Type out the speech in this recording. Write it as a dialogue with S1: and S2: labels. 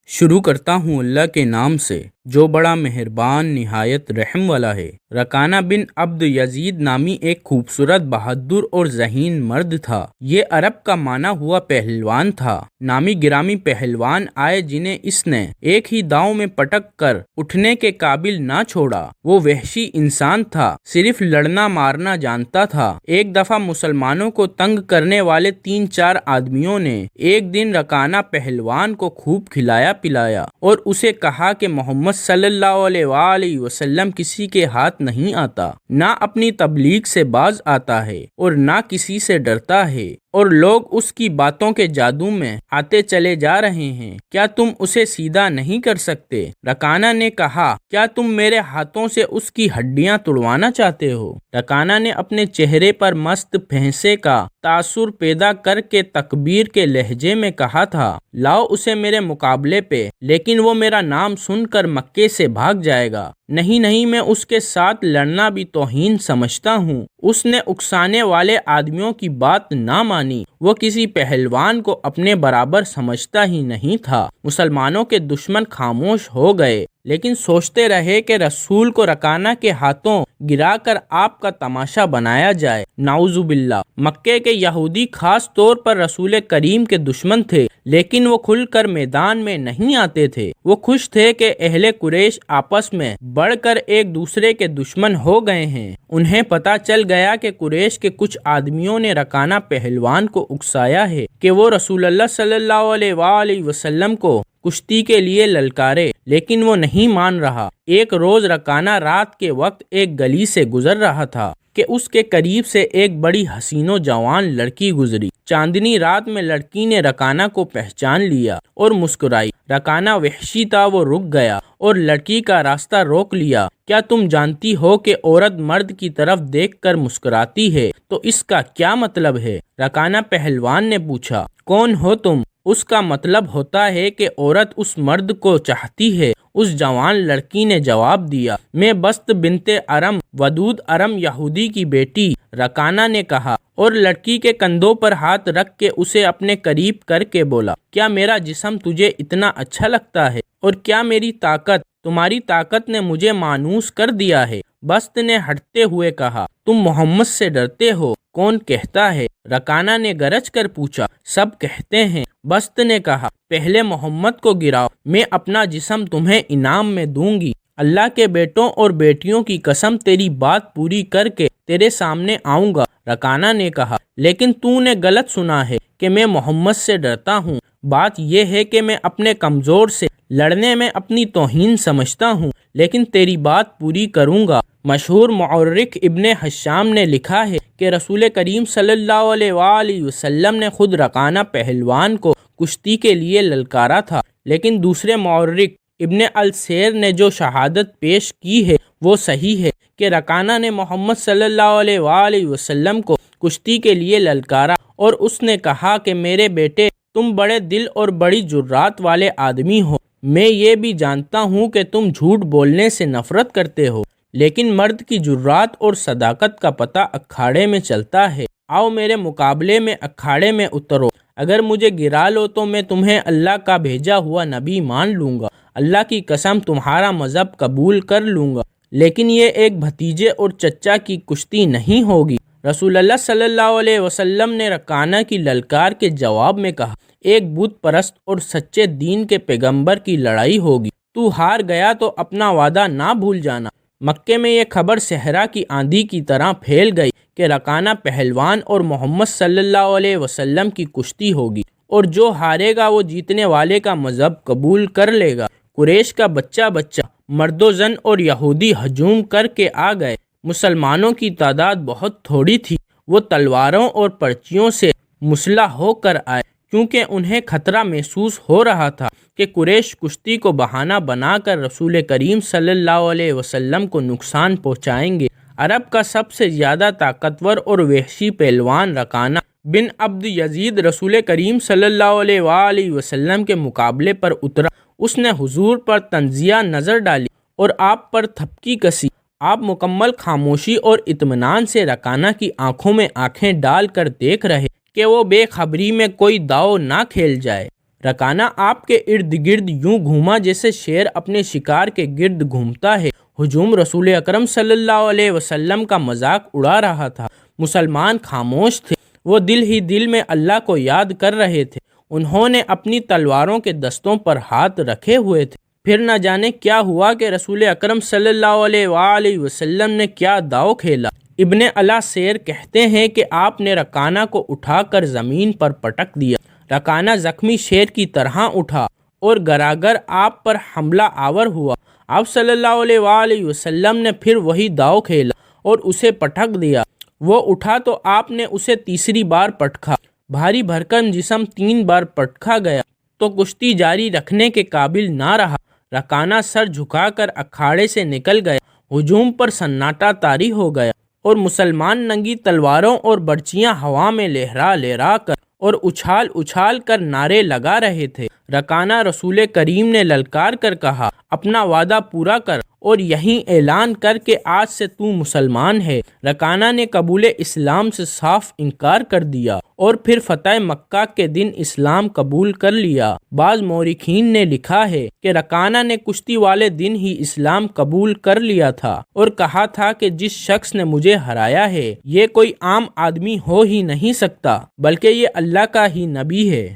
S1: شروع کرتا ہوں اللہ کے نام سے جو بڑا مہربان نہایت رحم والا ہے۔ رکانہ بن عبد یزید نامی ایک خوبصورت بہادر اور ذہین مرد تھا۔ یہ عرب کا مانا ہوا پہلوان تھا۔ نامی گرامی پہلوان آئے جنہیں اس نے ایک ہی داؤں میں پٹک کر اٹھنے کے قابل نہ چھوڑا۔ وہ وحشی انسان تھا، صرف لڑنا مارنا جانتا تھا۔ ایک دفعہ مسلمانوں کو تنگ کرنے والے 3-4 آدمیوں نے ایک دن رکانہ پہلوان کو خوب کھلایا پلایا اور اسے کہا کہ محمد صلی اللہ علیہ وآلہ وسلم کسی کے ہاتھ نہیں آتا، نہ اپنی تبلیغ سے باز آتا ہے اور نہ کسی سے ڈرتا ہے، اور لوگ اس کی باتوں کے جادو میں آتے چلے جا رہے ہیں۔ کیا تم اسے سیدھا نہیں کر سکتے؟ رکانہ نے کہا، کیا تم میرے ہاتھوں سے اس کی ہڈیاں توڑوانا چاہتے ہو؟ رکانہ نے اپنے چہرے پر مست پھینسے کا تاثر پیدا کر کے تکبیر کے لہجے میں کہا تھا، لاؤ اسے میرے مقابلے پہ، لیکن وہ میرا نام سن کر مکے سے بھاگ جائے گا۔ نہیں، میں اس کے ساتھ لڑنا بھی توہین سمجھتا ہوں۔ اس نے اکسانے والے آدمیوں کی بات نہ مانی۔ وہ کسی پہلوان کو اپنے برابر سمجھتا ہی نہیں تھا۔ مسلمانوں کے دشمن خاموش ہو گئے، لیکن سوچتے رہے کہ رسول کو رکانہ کے ہاتھوں گرا کر آپ کا تماشا بنایا جائے۔ نعوذ باللہ۔ مکے کے یہودی خاص طور پر رسول کریم کے دشمن تھے، لیکن وہ کھل کر میدان میں نہیں آتے تھے۔ وہ خوش تھے کہ اہل قریش آپس میں بڑھ کر ایک دوسرے کے دشمن ہو گئے ہیں۔ انہیں پتا چل گیا کہ قریش کے کچھ آدمیوں نے رکانہ پہلوان کو اکسایا ہے کہ وہ رسول اللہ صلی اللہ علیہ وآلہ وسلم کو کشتی کے لیے للکارے، لیکن وہ نہیں مان رہا۔ ایک روز رکانہ رات کے وقت ایک گلی سے گزر رہا تھا کہ اس کے قریب سے ایک بڑی حسین و جوان لڑکی گزری۔ چاندنی رات میں لڑکی نے رکانہ کو پہچان لیا اور مسکرائی۔ رکانہ وحشی تھا، وہ رک گیا اور لڑکی کا راستہ روک لیا۔ کیا تم جانتی ہو کہ عورت مرد کی طرف دیکھ کر مسکراتی ہے تو اس کا کیا مطلب ہے؟ رکانہ پہلوان نے پوچھا، کون ہو تم؟ اس کا مطلب ہوتا ہے کہ عورت اس مرد کو چاہتی ہے۔ اس جوان لڑکی نے جواب دیا، میں بست بنت ارم ودود ارم یہودی کی بیٹی۔ رکانہ نے کہا اور لڑکی کے کندھوں پر ہاتھ رکھ کے اسے اپنے قریب کر کے بولا، کیا میرا جسم تجھے اتنا اچھا لگتا ہے اور کیا میری طاقت تمہاری طاقت نے مجھے مانوس کر دیا ہے؟ بست نے ہٹتے ہوئے کہا، تم محمد سے ڈرتے ہو؟ کون کہتا ہے؟ رکانہ نے گرج کر پوچھا، سب کہتے ہیں۔ بست نے کہا، پہلے محمد کو گراؤ، میں اپنا جسم تمہیں انعام میں دوں گی۔ اللہ کے بیٹوں اور بیٹیوں کی قسم تیری بات پوری کر کے تیرے سامنے آؤں گا۔ رکانہ نے کہا، لیکن تو نے غلط سنا ہے کہ میں محمد سے ڈرتا ہوں۔ بات یہ ہے کہ میں اپنے کمزور سے لڑنے میں اپنی توہین سمجھتا ہوں، لیکن تیری بات پوری کروں گا۔ مشہور مورخ ابن حشام نے لکھا ہے کہ رسول کریم صلی اللہ علیہ وآلہ وسلم نے خود رکانہ پہلوان کو کشتی کے لیے للکارا تھا، لیکن دوسرے مورخ ابن السیر نے جو شہادت پیش کی ہے وہ صحیح ہے کہ رکانہ نے محمد صلی اللہ علیہ وآلہ وسلم کو کشتی کے لیے للکارا اور اس نے کہا کہ میرے بیٹے، تم بڑے دل اور بڑی جرات والے آدمی ہو۔ میں یہ بھی جانتا ہوں کہ تم جھوٹ بولنے سے نفرت کرتے ہو، لیکن مرد کی جرات اور صداقت کا پتہ اکھاڑے میں چلتا ہے۔ آؤ میرے مقابلے میں اکھاڑے میں اترو۔ اگر مجھے گرا لو تو میں تمہیں اللہ کا بھیجا ہوا نبی مان لوں گا۔ اللہ کی قسم تمہارا مذہب قبول کر لوں گا، لیکن یہ ایک بھتیجے اور چچا کی کشتی نہیں ہوگی۔ رسول اللہ صلی اللہ علیہ وسلم نے رکانہ کی للکار کے جواب میں کہا، ایک بت پرست اور سچے دین کے پیغمبر کی لڑائی ہوگی۔ تو ہار گیا تو اپنا وعدہ نہ بھول جانا۔ مکے میں یہ خبر صحرا کی آندھی کی طرح پھیل گئی کہ رکانہ پہلوان اور محمد صلی اللہ علیہ وسلم کی کشتی ہوگی، اور جو ہارے گا وہ جیتنے والے کا مذہب قبول کر لے گا۔ قریش کا بچہ مرد و زن اور یہودی ہجوم کر کے آ گئے۔ مسلمانوں کی تعداد بہت تھوڑی تھی۔ وہ تلواروں اور پرچیوں سے مسلح ہو کر آئے، کیونکہ انہیں خطرہ محسوس ہو رہا تھا کہ قریش کشتی کو بہانہ بنا کر رسول کریم صلی اللہ علیہ وسلم کو نقصان پہنچائیں گے۔ عرب کا سب سے زیادہ طاقتور اور وحشی پہلوان رکانہ بن عبد یزید رسول کریم صلی اللہ علیہ وآلہ وسلم کے مقابلے پر اترا۔ اس نے حضور پر تنزیہ نظر ڈالی اور آپ پر تھپکی کسی۔ آپ مکمل خاموشی اور اطمینان سے رکانہ کی آنکھوں میں آنکھیں ڈال کر دیکھ رہے کہ وہ بے خبری میں کوئی داؤ نہ کھیل جائے۔ رکانہ آپ کے ارد گرد یوں گھوما جیسے شیر اپنے شکار کے گرد گھومتا ہے۔ ہجوم رسول اکرم صلی اللہ علیہ وسلم کا مذاق اڑا رہا تھا۔ مسلمان خاموش تھے، وہ دل ہی دل میں اللہ کو یاد کر رہے تھے۔ انہوں نے اپنی تلواروں کے دستوں پر ہاتھ رکھے ہوئے تھے۔ پھر نہ جانے کیا ہوا کہ رسول اکرم صلی اللہ علیہ وآلہ وسلم نے کیا داؤ کھیلا۔ ابن علا سیر کہتے ہیں کہ آپ نے رکانہ کو اٹھا کر زمین پر پٹک دیا۔ رکانہ زخمی شیر کی طرح اٹھا اور گراگر آپ پر حملہ آور ہوا۔ آپ صلی اللہ علیہ وآلہ وسلم نے پھر وہی داؤ کھیلا اور اسے پٹک دیا۔ وہ اٹھا تو آپ نے اسے تیسری بار پٹکا۔ بھاری بھرکم جسم 3 بار پٹکا گیا تو کشتی جاری رکھنے کے قابل نہ رہا۔ رکانہ سر جھکا کر اکھاڑے سے نکل گیا۔ ہجوم پر سناٹا طاری ہو گیا اور مسلمان ننگی تلواروں اور برچیاں ہوا میں لہرا لہرا کر اور اچھال اچھال کر نعرے لگا رہے تھے۔ رکانہ رسول کریم نے للکار کر کہا، اپنا وعدہ پورا کر اور یہیں اعلان کر کہ آج سے تو مسلمان ہے۔ رکانہ نے قبول اسلام سے صاف انکار کر دیا اور پھر فتح مکہ کے دن اسلام قبول کر لیا۔ بعض مورخین نے لکھا ہے کہ رکانہ نے کشتی والے دن ہی اسلام قبول کر لیا تھا اور کہا تھا کہ جس شخص نے مجھے ہرایا ہے یہ کوئی عام آدمی ہو ہی نہیں سکتا بلکہ یہ اللہ کا ہی نبی ہے۔